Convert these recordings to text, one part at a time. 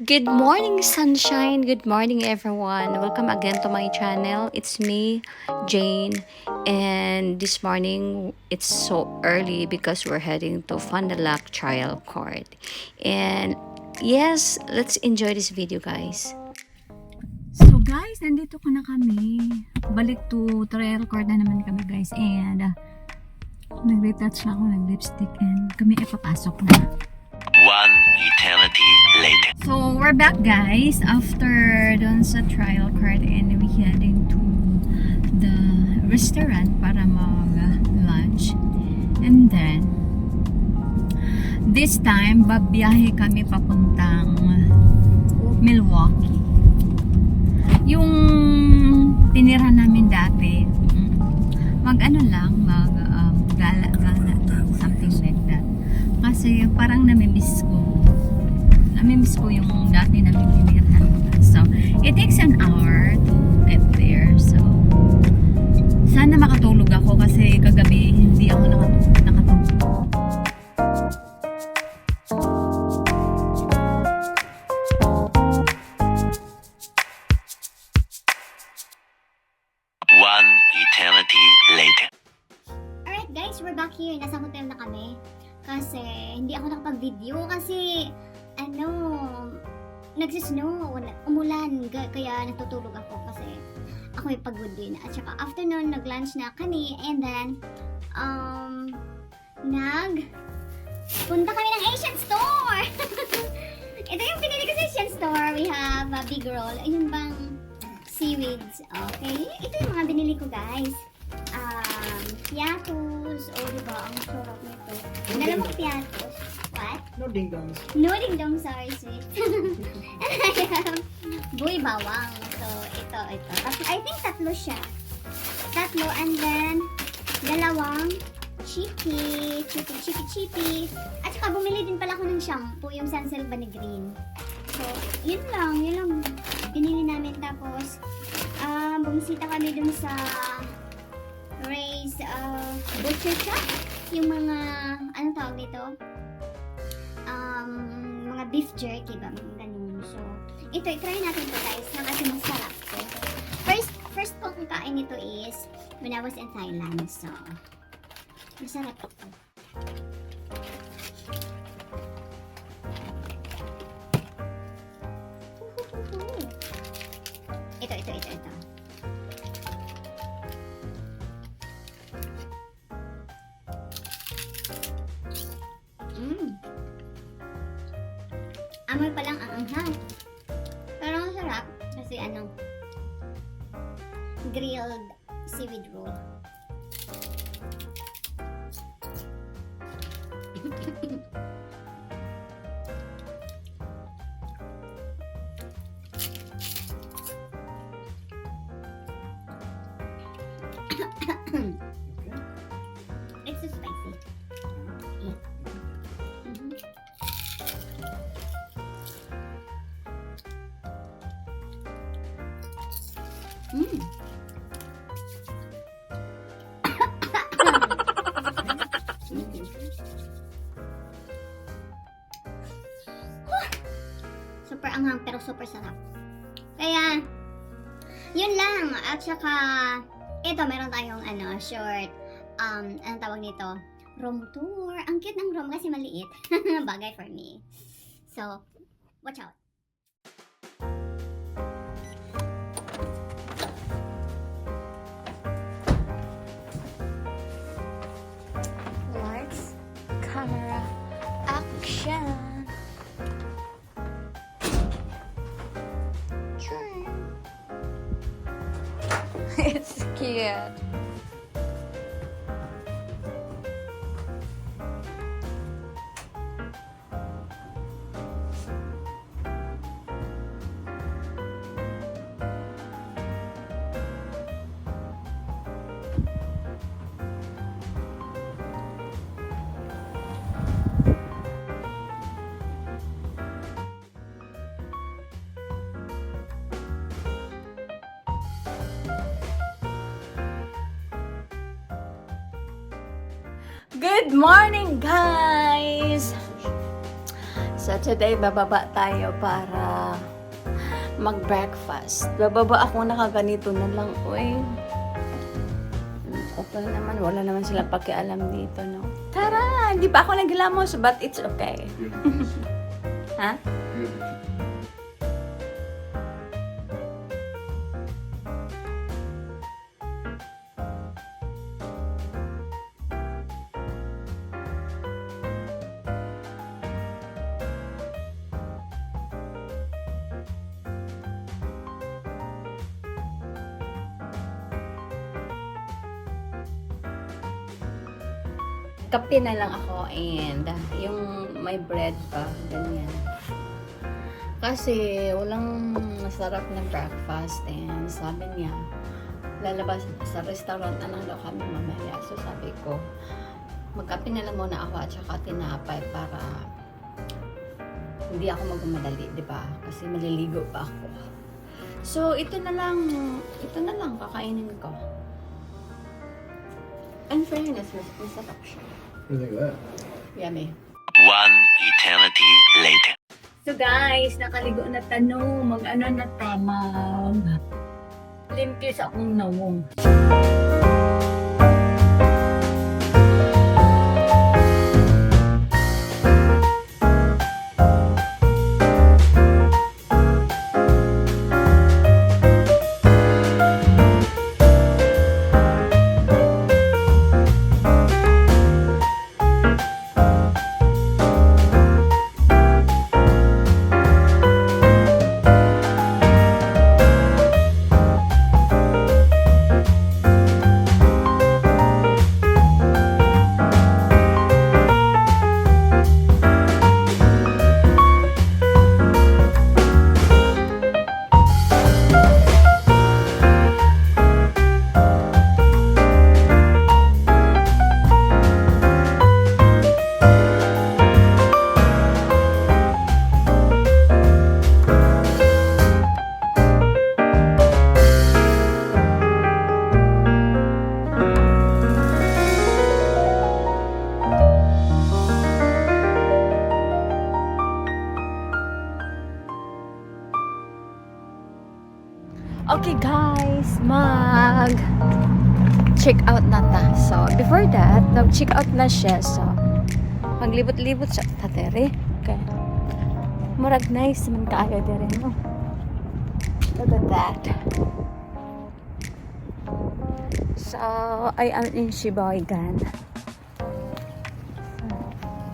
Good morning, sunshine. Good morning, everyone. Welcome again to my channel. It's me, Jane. And this morning, it's so early because we're heading to Fond du Lac Trial Court. And yes, let's enjoy this video, guys. So guys, nandito ko na kami. Balik to trial court na naman kami guys. And nag-retouch na ako ng lipstick and kami ay papasok na. One eternity later. So we're back guys after dun sa trial court and we heading to the restaurant para mag-lunch. And then this time babiyahe kami papuntang Milwaukee. Yung tinira namin dati, mag-ano lang, gala-gala, something like that. Kasi parang namimiss ko yung dati namin tinirahan. So, it takes an hour to get there. So, sana makatulog ako kasi kagabi hindi ako nakatulog. One eternity later. Alright guys, we're back here. Nasa hotel na kami. Kasi hindi ako nakapag-video kasi nagsisnow, umulan. Kaya natutulog ako kasi ako ay pagod din. At saka afternoon, nag-lunch na kami and then punta kami ng Asian store! Ito yung pinili ko sa Asian store. We have a big roll. Ayun bang seaweeds. Okay. Ito yung mga binili ko guys. Piatos. O diba, ang sarap nito. Dalawang piatos. What? No ding dongs. No ding dong, sorry sweet. And I have buy bawang. So, ito. I think tatlo siya. Tatlo and then dalawang chippy. At saka bumili din pala ako ng shampoo, yung Sunsilva ni Green. So, yun lang binili namin. Tapos, bumisita kami dun sa Ray's butcher shop. Yung mga, anong tawag dito? Mga beef jerky ba? Ganun. So, ito, try natin to guys. Kasi masarap to. First kong kain nito is when I was in Thailand. So, masarap ito. Ito. Amoy pa lang ang anghang. Pero ang sarap kasi grilled seaweed roll. It's so spicy. Yeah. Super anghang pero super sarap. Kaya yun lang. At saka ito meron tayong short anong tawag nito? Room tour. Ang cute ng room kasi maliit. Bagay for me. So, watch out. Lights, camera, action. It's cute. Good morning guys! So today, bababa tayo para mag-breakfast. Bababa ako, nakaganito na lang. Uy, okay naman. Wala naman silang pakialam dito, no? Tara! Hindi pa ako naglamos, but it's okay. Ha? Kape na lang ako and yung may bread pa, ganyan. Kasi walang masarap na breakfast and sabi niya, lalabas sa restaurant na lang daw kami mamaya. So sabi ko, magkape na lang muna ako at saka tinapay para hindi ako magmamadali, di ba? Kasi maliligo pa ako. So ito na lang kakainin ko. And fairness, masarap siya. Really good. Yummy. One eternity later. So guys, nakaligo na tanong, mag-ano na tamang. Limpyo sa akong nawong. Okay guys, check out na ta. So, before that, nag-check out na siya. So, maglibot-libot sa tatere. Okay. Murag nice man kaayo dire, no? Look at that. So, I am in Sheboygan.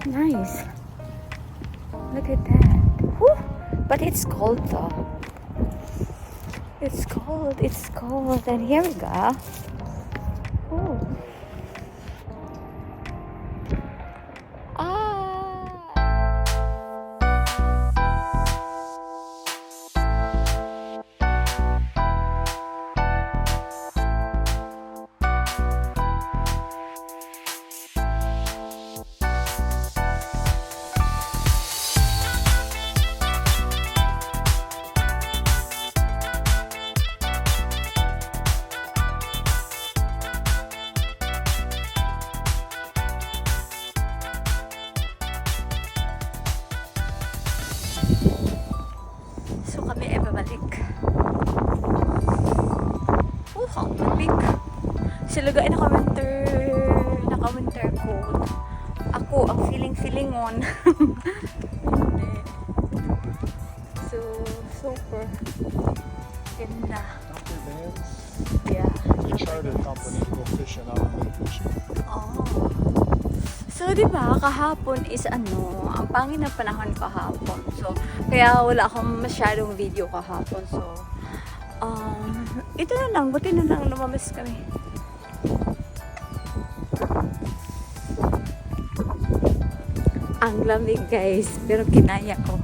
Nice. Look at that. Whew. But it's cold though. It's cold, and here we go. Ooh. So kami ay babalik. Ang lamig. Silagay naka-winter coat. Ako, ang feeling on. So, super ganda. After bands, Yeah. you chartered a company to go fishing out on Lake Fishing. Oh. So, di ba, kahapon is ang pangit na panahon kahapon. So, kaya wala akong masyadong video kahapon. So, ito na lang, buti na lang lumabas kami. Ang lamig guys, pero kinaya ko.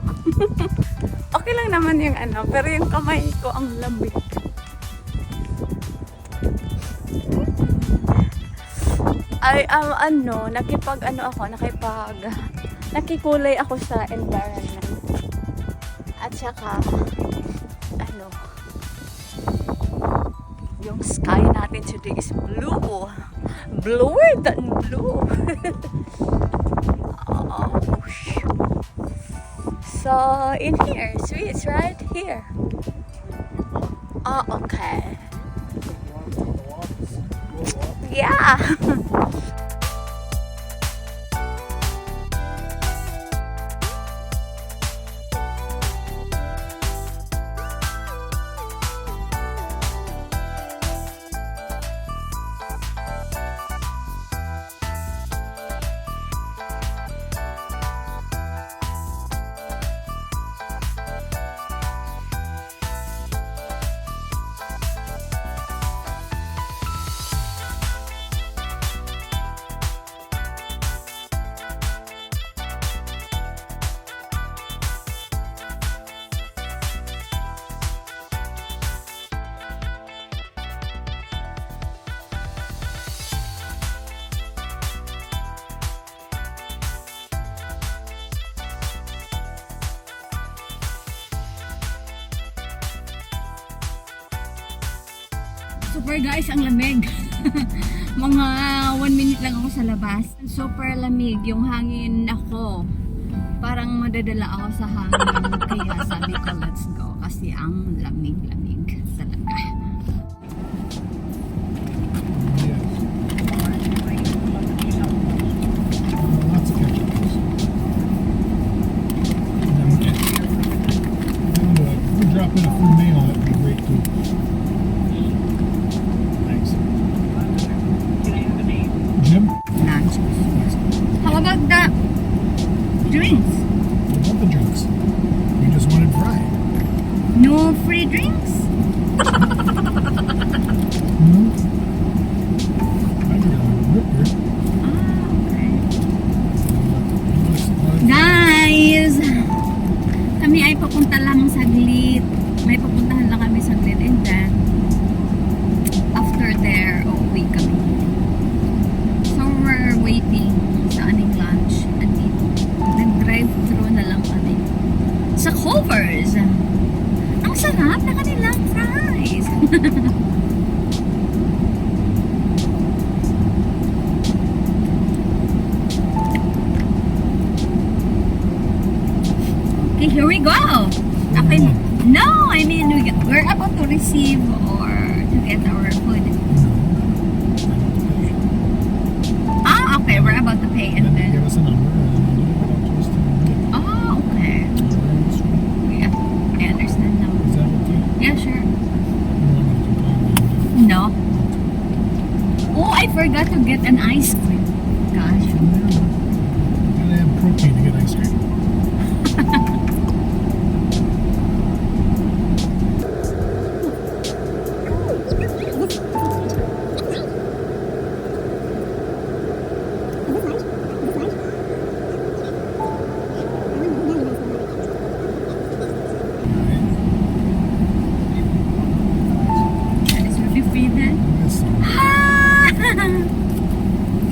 Okay lang naman yung pero yung kamay ko ang lamig. Nakikulay ako sa environment. At saka, yung sky natin today is blue. Bluer than blue. Oh, shoot. So, in here, sweets right here. Oh, okay. Yeah. Super guys, ang lamig. Mga 1 minute lang ako sa labas. Super lamig yung hangin ako. Parang madadala ako sa hangin. Kaya sabi ko, let's go. Kasi ang lamig-lamig talaga. Lots of ketchup. If we drop in a full meal, that'd be great too. Thanks. Jim? Lunch. How about the drinks? What about the drinks? We just wanted fry. No free drinks? No? I got a ripper. Guys, kami ay papunta lang saglit. May papuntahan lang kami saglit and then after there, uuwi kami. So we're waiting sa aning lunch andito. Nag-drive-thru na lang kami. Sa Culver's. Ang sarap na kanilang fries. Okay, here we go. Okay. No, I mean we're about to receive or to get our food. Ah, okay, we're about to pay and Give then. us a number and then you get up to us to get Oh, okay. Yeah, I understand now. Is that okay? Yeah, sure. You want me to complain? No. Oh, I forgot to get an ice cream. Gosh. Gotta have protein to get ice cream. That is really free then. Yes.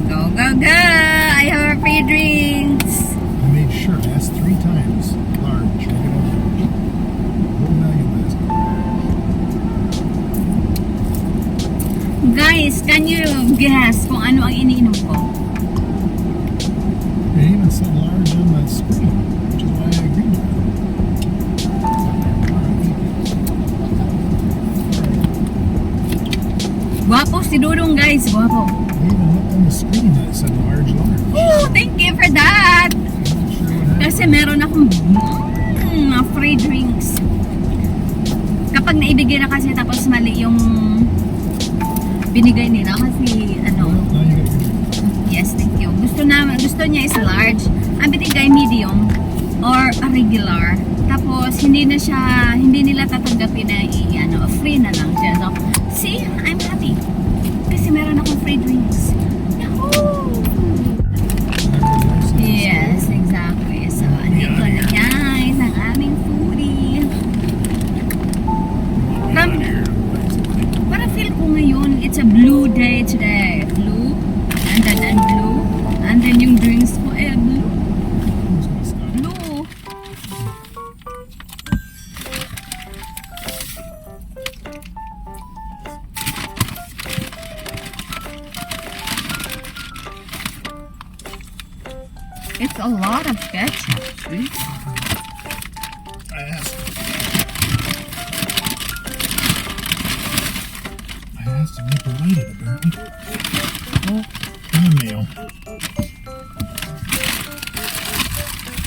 Go, go, go! I have free drinks. I made sure I asked 3 times. Large, regular large. Whole bag of this. Guys, can you guess kung ano ang iniinom ko? They even said large on that screen, which is why I agreed with them. Guwapo si Dudong guys, guwapo. They even looked on the screen that said large. Oh, thank you for that! I'm not sure what happened. Kasi meron akong free drinks. Kapag naibigay na kasi tapos mali yung binigay nila kasi ano, Well, now you got your drink. yes, thank you. Gusto niya is large. Ang binigay medium or a regular. Tapos hindi nila tatanggapin na free na lang siya. So, see, I'm happy. Kasi meron akong free drinks. Yahoo! Yes, exactly. So, andito na guys ang aming foodie. Para feel ko ngayon, it's a blue day today. Blue, and then blue, and then yung drinks ko blue. Who's gonna stop? Blue. It's a lot of ketchup. I asked him to light it, apparently. Oh, and a mail.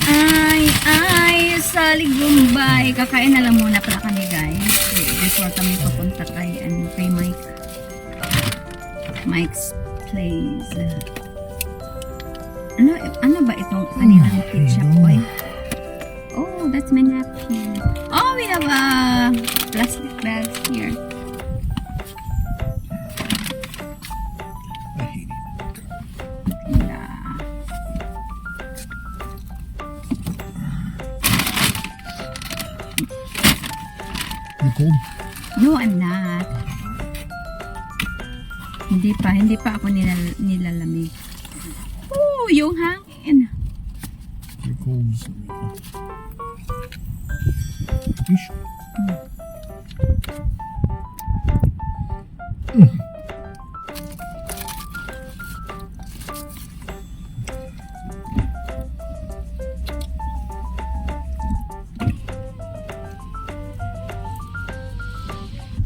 Ay, sa Ligumbay. Kakain na lang muna pala kami, guys. Before kami papunta kay, kay Mike. Mike's Place. Ano ba itong kanilang pizza, boy? Oh, that's my napkin. Oh, we have a plastic bags here. I hate it. Yeah. You cold? No, I'm not. Hindi pa ako nilalamig. Oh, yung hangin. You're cold. Fish.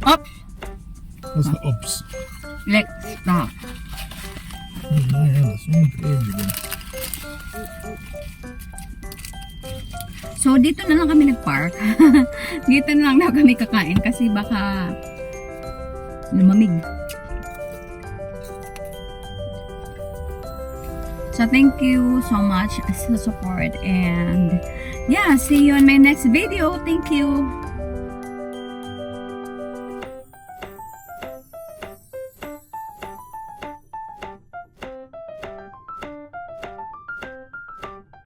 Up. What's the ups? Let's stop. Oh, my hand, the same page again. So, dito na lang kami nag-park. Dito na lang daw kami kakain kasi baka lumamig. So, thank you so much sa support and yeah, see you on my next video. Thank you.